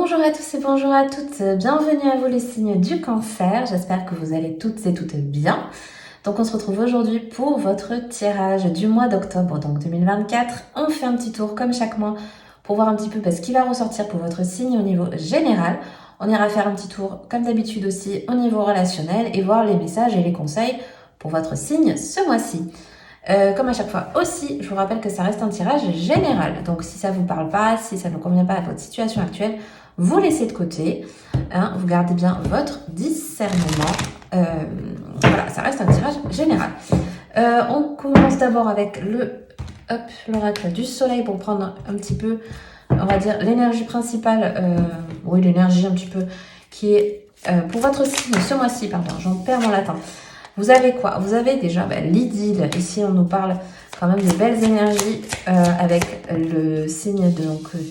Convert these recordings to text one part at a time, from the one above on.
Bonjour à tous et bonjour à toutes, bienvenue à vous les signes du cancer, j'espère que vous allez toutes et toutes bien. Donc on se retrouve aujourd'hui pour votre tirage du mois d'octobre, donc 2024. On fait un petit tour comme chaque mois pour voir un petit peu ce qui va ressortir pour votre signe au niveau général. On ira faire un petit tour comme d'habitude aussi au niveau relationnel et voir les messages et les conseils pour votre signe ce mois-ci. Comme à chaque fois aussi, je vous rappelle que ça reste un tirage général. Donc si ça ne vous parle pas, si ça ne convient pas à votre situation actuelle, vous laissez de côté. Vous gardez bien votre discernement. Voilà, ça reste un tirage général. On commence d'abord avec l'oracle du soleil pour prendre un petit peu, on va dire, l'énergie principale. Oui, l'énergie un petit peu qui est pour votre signe ce mois-ci, pardon, j'en perds mon latin. Vous avez quoi? Vous avez déjà l'idylle. Ici, on nous parle quand même de belles énergies avec le signe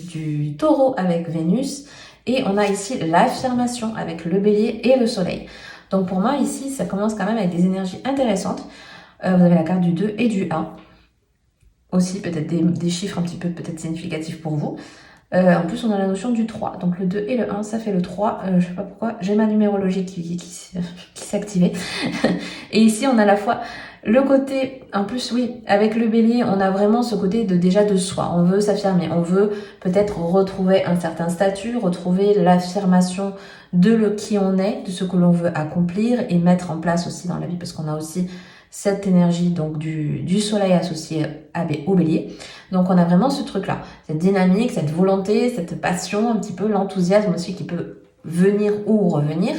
du taureau avec Vénus. Et on a ici l'affirmation avec le bélier et le soleil. Donc pour moi, ici, ça commence quand même avec des énergies intéressantes. Vous avez la carte du 2 et du 1. Aussi, peut-être des chiffres un petit peu peut-être significatifs pour vous. En plus, on a la notion du 3. Donc, le 2 et le 1, ça fait le 3. Je sais pas pourquoi. J'ai ma numérologie qui s'est activée. Et ici, on a à la fois le côté... En plus, oui, avec le bélier, on a vraiment ce côté de soi. On veut s'affirmer. On veut peut-être retrouver un certain statut, retrouver l'affirmation de qui on est, de ce que l'on veut accomplir et mettre en place aussi dans la vie. Parce qu'on a aussi cette énergie donc du soleil associé au bélier. Donc on a vraiment ce truc-là, cette dynamique, cette volonté, cette passion, un petit peu l'enthousiasme aussi qui peut venir ou revenir.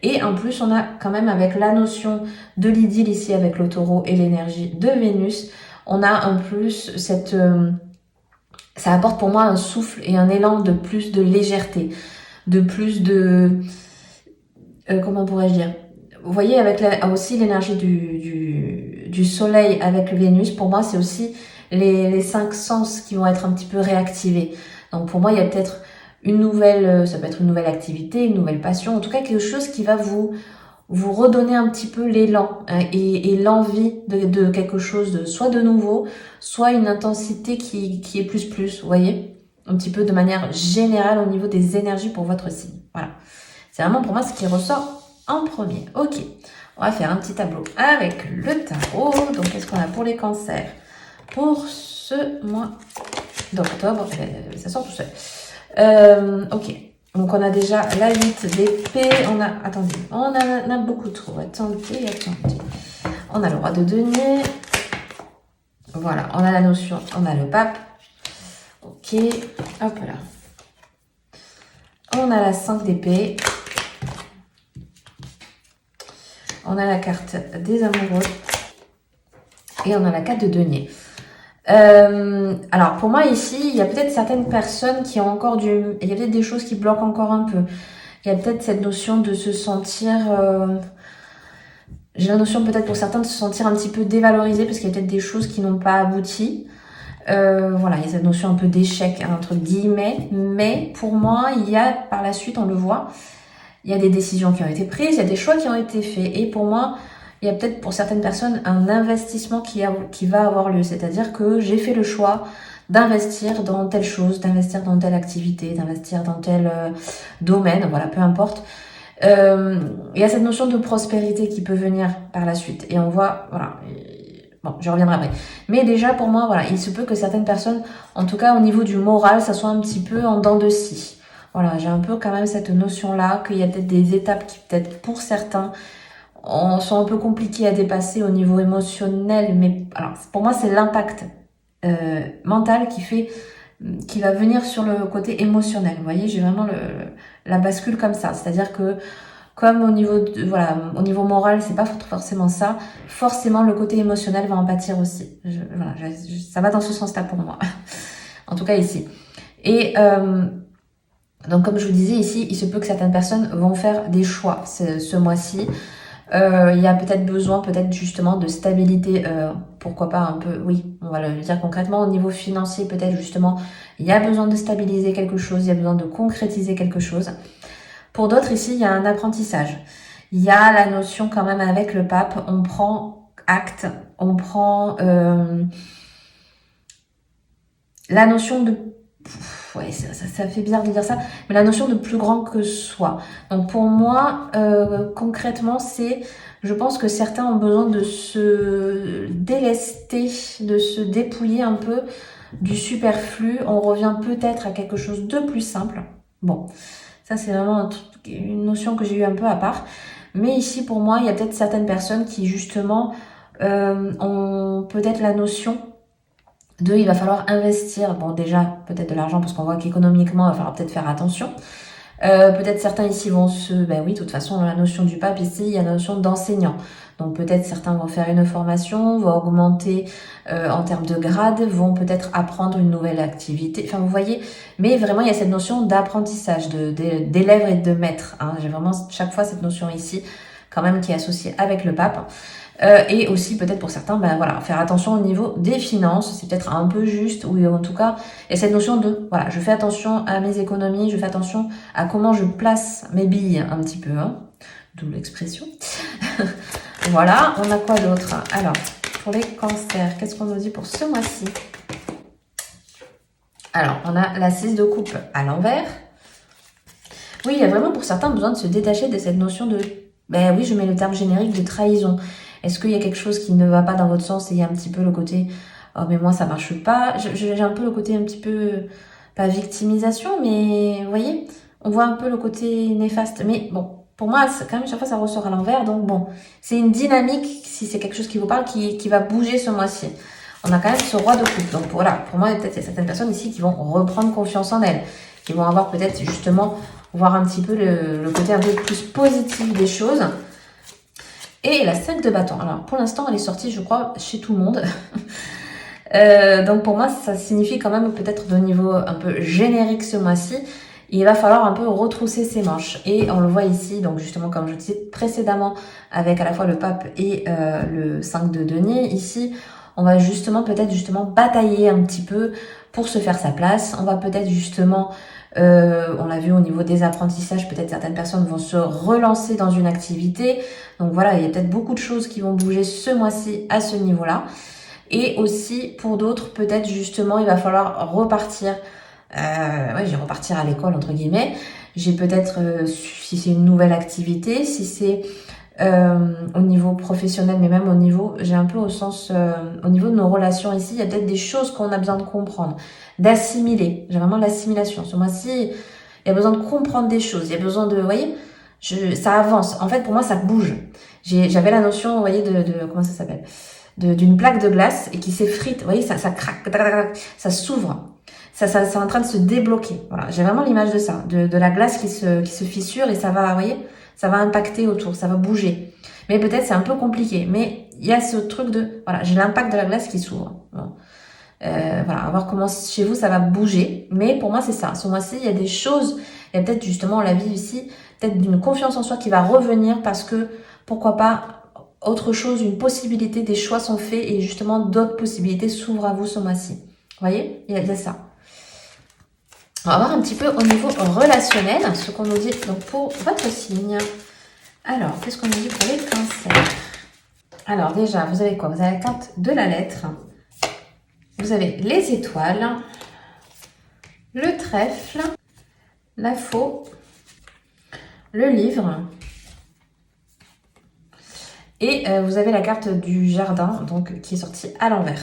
Et en plus, on a quand même avec la notion de l'idylle ici avec le taureau et l'énergie de Vénus, on a en plus ça apporte pour moi un souffle et un élan de plus de légèreté, de plus de... comment pourrais-je dire? Vous voyez, avec aussi l'énergie du soleil avec Vénus, pour moi, c'est aussi les 5 sens qui vont être un petit peu réactivés. Donc pour moi, il y a peut-être ça peut être une nouvelle activité, une nouvelle passion, en tout cas quelque chose qui va vous redonner un petit peu l'élan et l'envie de quelque chose, soit de nouveau, soit une intensité qui est plus, vous voyez, un petit peu de manière générale au niveau des énergies pour votre signe. Voilà. C'est vraiment pour moi ce qui ressort en premier. Ok, on va faire un petit tableau avec le tarot. Donc, qu'est-ce qu'on a pour les cancers pour ce mois d'octobre? Ça sort tout seul. Ok, donc on a déjà la 8 d'épée. Attendez, on a beaucoup trop. Attendez. On a le roi de denier. Voilà, on a la notion, on a le pape. Ok, hop là. On a la 5 d'épée. On a la carte des amoureux et on a la carte de denier. Alors pour moi ici, il y a peut-être certaines personnes qui ont encore il y a peut-être des choses qui bloquent encore un peu. Il y a peut-être cette notion de se sentir... j'ai la notion peut-être pour certains de se sentir un petit peu dévalorisé parce qu'il y a peut-être des choses qui n'ont pas abouti. Voilà, il y a cette notion un peu d'échec, entre guillemets. Mais pour moi, il y a par la suite, on le voit... Il y a des décisions qui ont été prises, il y a des choix qui ont été faits. Et pour moi, il y a peut-être pour certaines personnes un investissement qui va avoir lieu. C'est-à-dire que j'ai fait le choix d'investir dans telle chose, d'investir dans telle activité, d'investir dans tel domaine, voilà, peu importe. Il y a cette notion de prospérité qui peut venir par la suite. Et on voit, voilà... Bon, je reviendrai après. Mais déjà, pour moi, voilà, il se peut que certaines personnes, en tout cas au niveau du moral, ça soit un petit peu en dents de scie. Voilà, j'ai un peu quand même cette notion-là, qu'il y a peut-être des étapes qui, peut-être pour certains, sont un peu compliquées à dépasser au niveau émotionnel. Mais alors, pour moi, c'est l'impact mental qui va venir sur le côté émotionnel. Vous voyez, j'ai vraiment la bascule comme ça. C'est-à-dire que, comme au niveau moral, c'est pas forcément ça. Forcément, le côté émotionnel va en pâtir aussi. Ça va dans ce sens-là pour moi. En tout cas, ici. Et... donc, comme je vous disais ici, il se peut que certaines personnes vont faire des choix ce mois-ci. Il y a peut-être besoin, justement, de stabilité. Pourquoi pas un peu, oui, on va le dire concrètement. Au niveau financier, peut-être justement, il y a besoin de stabiliser quelque chose. Il y a besoin de concrétiser quelque chose. Pour d'autres, ici, il y a un apprentissage. Il y a la notion quand même avec le pape. On prend acte. On prend la notion de... ouais, ça fait bizarre de dire ça, mais la notion de plus grand que soi. Donc pour moi, concrètement, je pense que certains ont besoin de se délester, de se dépouiller un peu du superflu. On revient peut-être à quelque chose de plus simple. Bon, ça c'est vraiment une notion que j'ai eu un peu à part. Mais ici, pour moi, il y a peut-être certaines personnes qui justement ont peut-être la notion de il va falloir investir, bon déjà peut-être de l'argent parce qu'on voit qu'économiquement il va falloir peut-être faire attention. Peut-être certains ici vont ben oui, de toute façon dans la notion du pape ici il y a la notion d'enseignant. Donc peut-être certains vont faire une formation, vont augmenter en termes de grade, vont peut-être apprendre une nouvelle activité. Enfin vous voyez, mais vraiment il y a cette notion d'apprentissage, d'élève et de maître. Hein. J'ai vraiment chaque fois cette notion ici quand même qui est associée avec le pape. Et aussi peut-être pour certains, ben voilà, faire attention au niveau des finances, c'est peut-être un peu juste, ou en tout cas, il y a cette notion de, voilà, je fais attention à mes économies, je fais attention à comment je place mes billes un petit peu, hein, d'où l'expression. Voilà, on a quoi d'autre? Alors, pour les cancers, qu'est-ce qu'on nous dit pour ce mois-ci? Alors, on a la 6 de coupe à l'envers. Oui, il y a vraiment pour certains besoin de se détacher de cette notion de, ben oui, je mets le terme générique de trahison. Est-ce qu'il y a quelque chose qui ne va pas dans votre sens et il y a un petit peu le côté oh mais moi ça marche pas. J'ai un peu le côté un petit peu pas victimisation mais vous voyez, on voit un peu le côté néfaste. Mais bon, pour moi quand même chaque fois ça ressort à l'envers donc bon, c'est une dynamique si c'est quelque chose qui vous parle qui va bouger ce mois-ci. On a quand même ce roi de coupe. Donc voilà, pour moi peut-être il y a certaines personnes ici qui vont reprendre confiance en elles, qui vont avoir peut-être justement voir un petit peu le côté un peu plus positif des choses. Et la 5 de bâton. Alors, pour l'instant, elle est sortie, je crois, chez tout le monde. Donc, pour moi, ça signifie quand même peut-être de niveau un peu générique ce mois-ci. Il va falloir un peu retrousser ses manches. Et on le voit ici, donc justement, comme je disais précédemment, avec à la fois le pape et le 5 de denier. Ici, on va justement peut-être justement batailler un petit peu pour se faire sa place. On va peut-être justement... on l'a vu au niveau des apprentissages, peut-être certaines personnes vont se relancer dans une activité. Donc voilà, il y a peut-être beaucoup de choses qui vont bouger ce mois-ci à ce niveau-là. Et aussi, pour d'autres, peut-être justement, il va falloir repartir. J'ai repartir à l'école, entre guillemets. J'ai peut-être, si c'est une nouvelle activité, si c'est au niveau professionnel, mais même au niveau, j'ai un peu au sens, au niveau de nos relations ici, il y a peut-être des choses qu'on a besoin de comprendre, d'assimiler. J'ai vraiment l'assimilation. Ce mois-ci, il y a besoin de comprendre des choses. Il y a besoin de, vous voyez, ça avance. En fait, pour moi, ça bouge. J'avais la notion, vous voyez, de comment ça s'appelle, d'une plaque de glace et qui s'effrite. Vous voyez, ça craque, ça s'ouvre. Ça, c'est en train de se débloquer. Voilà, j'ai vraiment l'image de ça, de la glace qui se fissure et ça va, vous voyez, ça va impacter autour, ça va bouger. Mais peut-être c'est un peu compliqué. Mais il y a ce truc de, voilà, j'ai l'impact de la glace qui s'ouvre. Bon. Voilà, à voir comment chez vous ça va bouger. Mais pour moi c'est ça. Ce mois-ci, il y a des choses, il y a peut-être justement la vie ici, peut-être d'une confiance en soi qui va revenir parce que pourquoi pas autre chose, une possibilité, des choix sont faits et justement d'autres possibilités s'ouvrent à vous ce mois-ci. Vous voyez, il y a ça. On va voir un petit peu au niveau relationnel ce qu'on nous dit donc pour votre signe. Alors, qu'est-ce qu'on nous dit pour les cancers? Alors déjà, vous avez quoi? Vous avez la carte de la lettre. Vous avez les étoiles, le trèfle, la faux, le livre. Et vous avez la carte du jardin, donc qui est sortie à l'envers.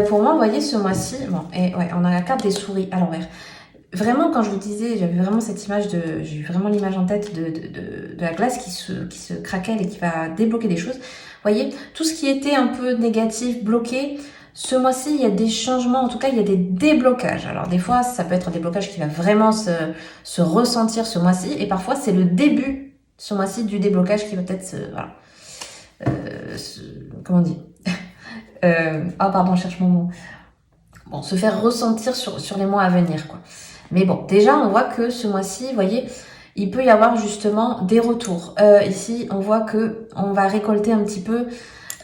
Pour moi, vous voyez, ce mois-ci, bon, et ouais, on a la carte des souris à l'envers. Vraiment, quand je vous disais, j'avais vraiment cette image j'ai eu vraiment l'image en tête de la glace qui se craquelle et qui va débloquer des choses. Vous voyez, tout ce qui était un peu négatif, bloqué, ce mois-ci, il y a des changements, en tout cas, il y a des déblocages. Alors, des fois, ça peut être un déblocage qui va vraiment se ressentir ce mois-ci, et parfois, c'est le début, ce mois-ci, du déblocage qui va peut-être voilà. Comment on dit oh pardon, je cherche mon mot. Bon, se faire ressentir sur les mois à venir, quoi. Mais bon, déjà, on voit que ce mois-ci, vous voyez, il peut y avoir justement des retours. Ici, on voit que on va récolter un petit peu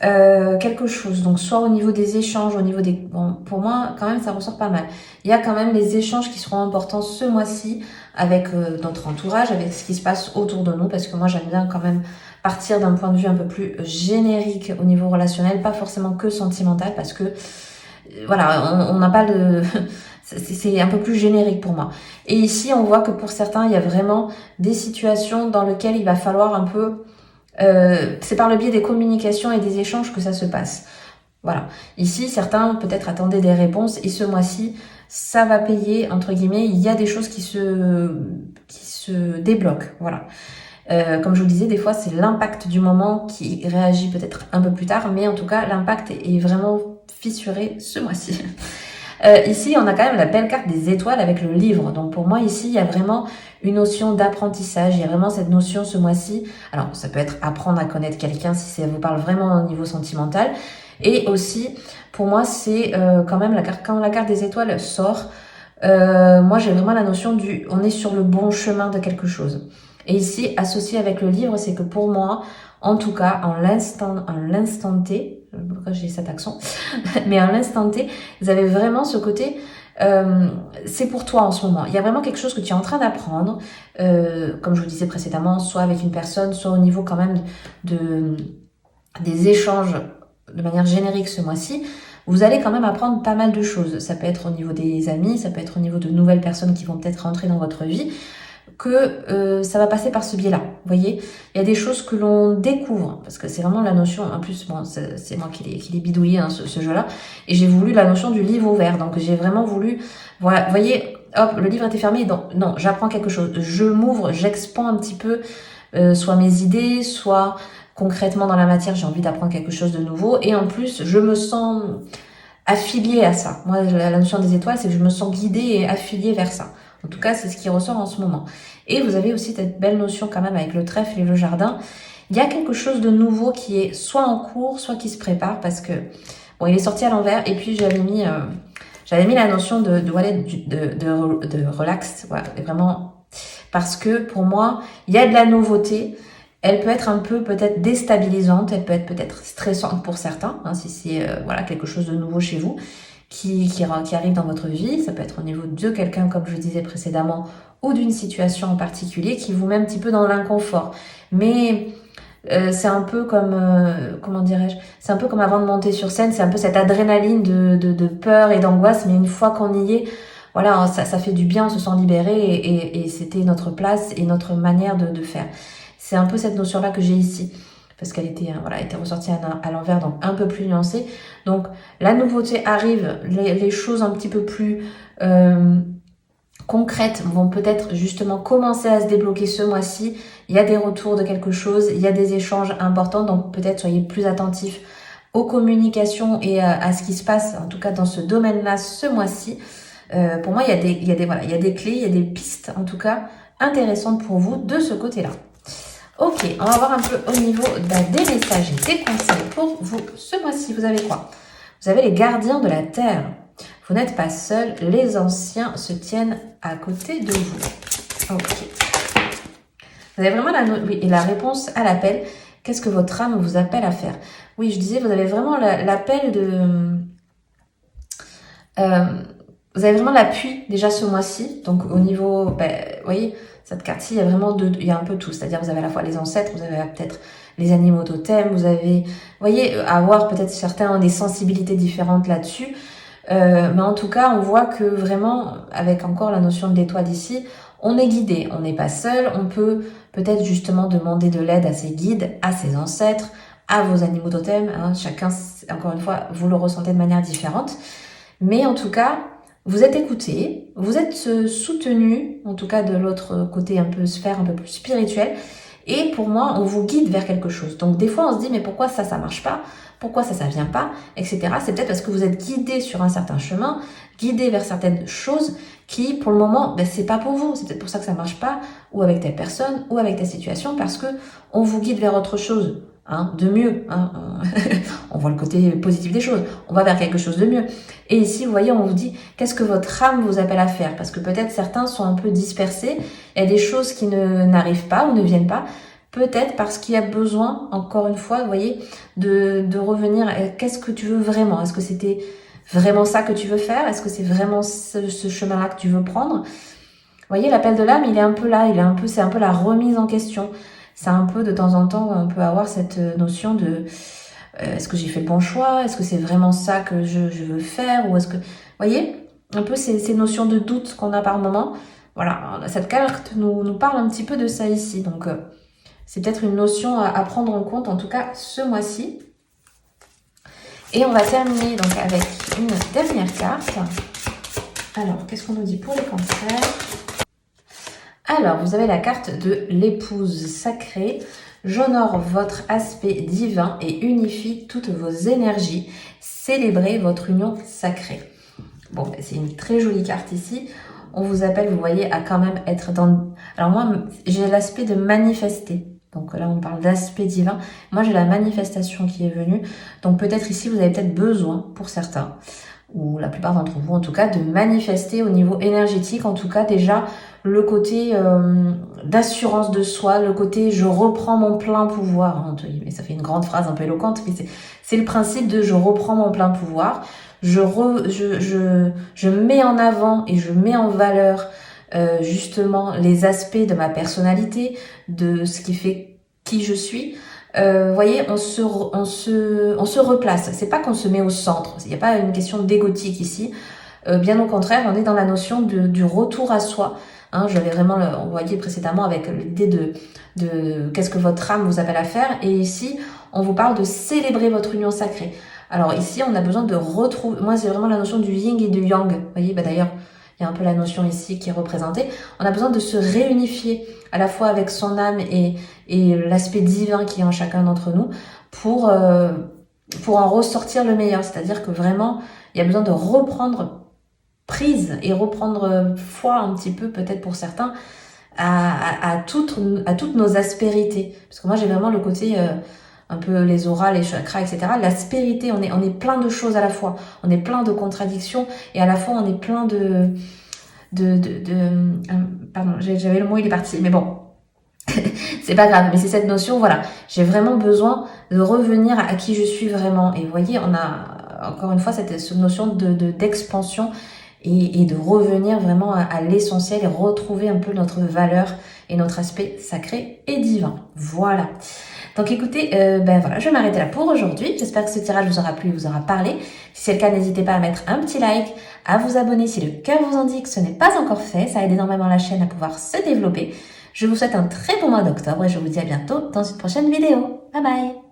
quelque chose. Donc, soit au niveau des échanges, au niveau des... Bon, pour moi, quand même, ça ressort pas mal. Il y a quand même les échanges qui seront importants ce mois-ci avec notre entourage, avec ce qui se passe autour de nous, parce que moi, j'aime bien quand même partir d'un point de vue un peu plus générique au niveau relationnel, pas forcément que sentimental, parce que voilà, on n'a pas de... c'est un peu plus générique pour moi. Et ici, on voit que pour certains, il y a vraiment des situations dans lesquelles il va falloir un peu... c'est par le biais des communications et des échanges que ça se passe. Voilà. Ici, certains peut-être attendaient des réponses et ce mois-ci, ça va payer, entre guillemets, il y a des choses qui se débloquent. Voilà. Comme je vous disais, des fois, c'est l'impact du moment qui réagit peut-être un peu plus tard, mais en tout cas, l'impact est vraiment fissuré ce mois-ci. Ici, on a quand même la belle carte des étoiles avec le livre. Donc pour moi, ici, il y a vraiment une notion d'apprentissage. Il y a vraiment cette notion ce mois-ci. Alors, ça peut être apprendre à connaître quelqu'un si ça vous parle vraiment au niveau sentimental. Et aussi, pour moi, c'est quand même quand la carte des étoiles sort, moi, j'ai vraiment la notion on est sur le bon chemin de quelque chose. Et ici, associé avec le livre, c'est que pour moi, en tout cas, en l'instant T, pourquoi j'ai cet accent, mais en l'instant T, vous avez vraiment ce côté, c'est pour toi en ce moment. Il y a vraiment quelque chose que tu es en train d'apprendre, comme je vous disais précédemment, soit avec une personne, soit au niveau quand même des échanges de manière générique ce mois-ci. Vous allez quand même apprendre pas mal de choses. Ça peut être au niveau des amis, ça peut être au niveau de nouvelles personnes qui vont peut-être rentrer dans votre vie, que ça va passer par ce biais-là. Vous voyez, il y a des choses que l'on découvre, parce que c'est vraiment la notion, en plus, bon, c'est moi qui l'ai bidouillé, hein, ce jeu-là, et j'ai voulu la notion du livre ouvert, donc j'ai vraiment voulu, voilà, vous voyez, hop, le livre était fermé, donc non, j'apprends quelque chose, je m'ouvre, j'expand un petit peu, soit mes idées, soit concrètement dans la matière, j'ai envie d'apprendre quelque chose de nouveau, et en plus, je me sens affiliée à ça. Moi, la notion des étoiles, c'est que je me sens guidée et affiliée vers ça. En tout cas, c'est ce qui ressort en ce moment. Et vous avez aussi cette belle notion quand même avec le trèfle et le jardin. Il y a quelque chose de nouveau qui est soit en cours, soit qui se prépare parce que, bon, il est sorti à l'envers et puis j'avais mis la notion de relax, voilà, vraiment, parce que pour moi, il y a de la nouveauté. Elle peut être un peu peut-être déstabilisante, elle peut être peut-être stressante pour certains, hein, si c'est voilà quelque chose de nouveau chez vous qui arrive dans votre vie. Ça peut être au niveau de quelqu'un, comme je disais précédemment, ou d'une situation en particulier qui vous met un petit peu dans l'inconfort. Mais c'est un peu comme, comment dirais-je, c'est un peu comme avant de monter sur scène, c'est un peu cette adrénaline de peur et d'angoisse, mais une fois qu'on y est, voilà, ça fait du bien, on se sent libéré et c'était notre place et notre manière de faire. C'est un peu cette notion-là que j'ai ici, parce qu'elle était, voilà, était ressortie à l'envers, donc un peu plus nuancée. Donc la nouveauté arrive, les choses un petit peu plus concrètes vont peut-être justement commencer à se débloquer ce mois-ci. Il y a des retours de quelque chose, il y a des échanges importants, donc peut-être soyez plus attentifs aux communications et à ce qui se passe, en tout cas dans ce domaine-là ce mois-ci. Pour moi, il y a des clés, il y a des pistes, en tout cas, intéressantes pour vous de ce côté-là. Ok, on va voir un peu au niveau des messages et des conseils pour vous. Ce mois-ci, vous avez quoi? Vous avez les gardiens de la Terre. Vous n'êtes pas seul, les anciens se tiennent à côté de vous. Ok. Vous avez vraiment la réponse à l'appel. Qu'est-ce que votre âme vous appelle à faire? Oui, je disais, vous avez vraiment l'appel de... vous avez vraiment l'appui déjà ce mois-ci. Donc au niveau, vous voyez, cette carte-ci, il y a vraiment il y a un peu tout. C'est-à-dire vous avez à la fois les ancêtres, vous avez peut-être les animaux totems, vous avez, vous voyez, avoir peut-être certains ont des sensibilités différentes là-dessus. Mais en tout cas, on voit que vraiment, avec encore la notion de l'étoile ici, on est guidé, on n'est pas seul, on peut peut-être justement demander de l'aide à ses guides, à ses ancêtres, à vos animaux totems, hein. Chacun, encore une fois, vous le ressentez de manière différente. Mais en tout cas, vous êtes écouté, vous êtes soutenu, en tout cas de l'autre côté un peu sphère, un peu plus spirituelle. Et pour moi, on vous guide vers quelque chose. Donc des fois, on se dit, mais pourquoi ça marche pas? Pourquoi ça vient pas? Etc. C'est peut-être parce que vous êtes guidé sur un certain chemin, guidé vers certaines choses qui, pour le moment, c'est pas pour vous. C'est peut-être pour ça que ça marche pas, ou avec telle personne, ou avec telle situation, parce que on vous guide vers autre chose. Hein, de mieux, hein. On voit le côté positif des choses, on va vers quelque chose de mieux. Et ici, vous voyez, on vous dit, qu'est-ce que votre âme vous appelle à faire? Parce que peut-être certains sont un peu dispersés, il y a des choses qui n'arrivent pas ou ne viennent pas, peut-être parce qu'il y a besoin, encore une fois, vous voyez, de revenir, qu'est-ce que tu veux vraiment? Est-ce que c'était vraiment ça que tu veux faire? Est-ce que c'est vraiment ce chemin-là que tu veux prendre? Vous voyez, l'appel de l'âme, il est un peu là, c'est un peu la remise en question. C'est un peu de temps en temps, on peut avoir cette notion de est-ce que j'ai fait le bon choix? Est-ce que c'est vraiment ça que je veux faire? Ou est-ce que... Vous voyez, un peu ces notions de doute qu'on a par moment. Voilà, cette carte nous parle un petit peu de ça ici. Donc, c'est peut-être une notion à prendre en compte, en tout cas ce mois-ci. Et on va terminer donc avec une dernière carte. Alors, qu'est-ce qu'on nous dit pour les cancers? Alors, vous avez la carte de l'épouse sacrée. J'honore votre aspect divin et unifie toutes vos énergies. Célébrez votre union sacrée. Bon, c'est une très jolie carte ici. On vous appelle, vous voyez, à quand même être dans... Alors moi, j'ai l'aspect de manifester. Donc là, on parle d'aspect divin. Moi, j'ai la manifestation qui est venue. Donc peut-être ici, vous avez peut-être besoin, pour certains, ou la plupart d'entre vous en tout cas, de manifester au niveau énergétique. En tout cas, déjà, le côté d'assurance de soi, le côté je reprends mon plein pouvoir. Hein, mais ça fait une grande phrase un peu éloquente, mais c'est le principe de je reprends mon plein pouvoir. Je mets en avant et je mets en valeur justement les aspects de ma personnalité, de ce qui fait qui je suis. Vous voyez, on se replace. C'est pas qu'on se met au centre. Il n'y a pas une question d'égotique ici. Bien au contraire, on est dans la notion du retour à soi. Hein, j'avais vraiment, on voyait précédemment avec l'idée de qu'est-ce que votre âme vous appelle à faire. Et ici, on vous parle de célébrer votre union sacrée. Alors ici, on a besoin de retrouver... Moi, c'est vraiment la notion du yin et du yang. Vous voyez, d'ailleurs, il y a un peu la notion ici qui est représentée. On a besoin de se réunifier à la fois avec son âme et l'aspect divin qui est en chacun d'entre nous pour en ressortir le meilleur. C'est-à-dire que vraiment, il y a besoin de reprendre prise et reprendre foi un petit peu, peut-être pour certains, à toutes nos aspérités. Parce que moi, j'ai vraiment le côté... un peu les auras, les chakras, etc. L'aspérité, on est plein de choses à la fois. On est plein de contradictions et à la fois on est plein pardon, j'avais le mot, il est parti, mais bon. C'est pas grave, mais c'est cette notion, voilà. J'ai vraiment besoin de revenir à qui je suis vraiment. Et vous voyez, on a encore une fois cette notion d'expansion et de revenir vraiment à l'essentiel et retrouver un peu notre valeur et notre aspect sacré et divin. Voilà. Donc écoutez, voilà, je vais m'arrêter là pour aujourd'hui. J'espère que ce tirage vous aura plu, vous aura parlé. Si c'est le cas, n'hésitez pas à mettre un petit like, à vous abonner si le cœur vous indique que ce n'est pas encore fait. Ça aide énormément la chaîne à pouvoir se développer. Je vous souhaite un très bon mois d'octobre et je vous dis à bientôt dans une prochaine vidéo. Bye bye!